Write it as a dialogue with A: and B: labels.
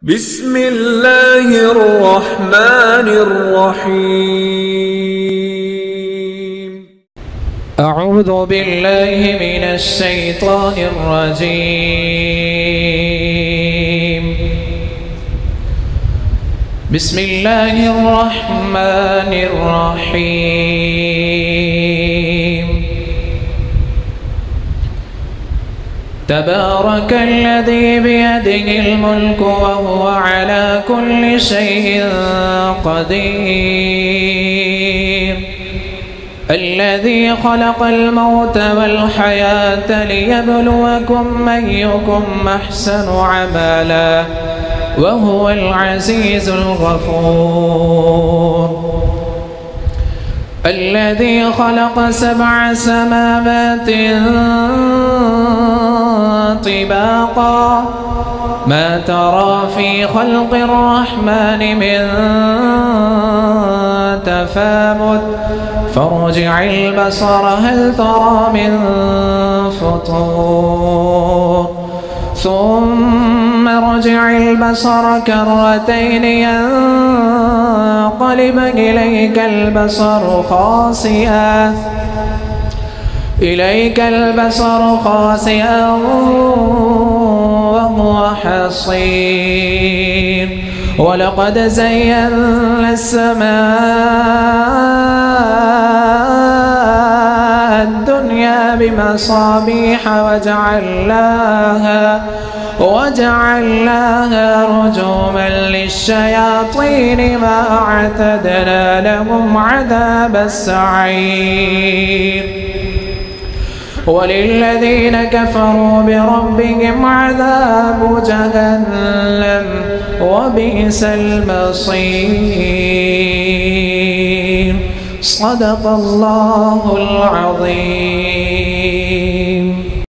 A: بسم الله الرحمن الرحيم.
B: أعوذ بالله من الشيطان الرجيم. بسم الله الرحمن الرحيم. تبارك الذي بيده الملك وهو على كل شيء قدير. الذي خلق الموت والحياة ليبلوكم أيكم أحسن عملا وهو العزيز الغفور. الذي خلق 7 سماوات طباقا ما ترى في خلق الرحمن من تفاوت فارجع البصر هل ترى من فطور ثم ارجع البصر كرتين ينقلب إليك البصر خاسئا وهو حصير. ولقد زينا السماء الدنيا بمصابيح وجعلناها رجوما للشياطين وأعتدنا لهم عذاب السعير. وللذين كفروا بربهم عذاب جهنم وبئس المصير. صدق الله العظيم.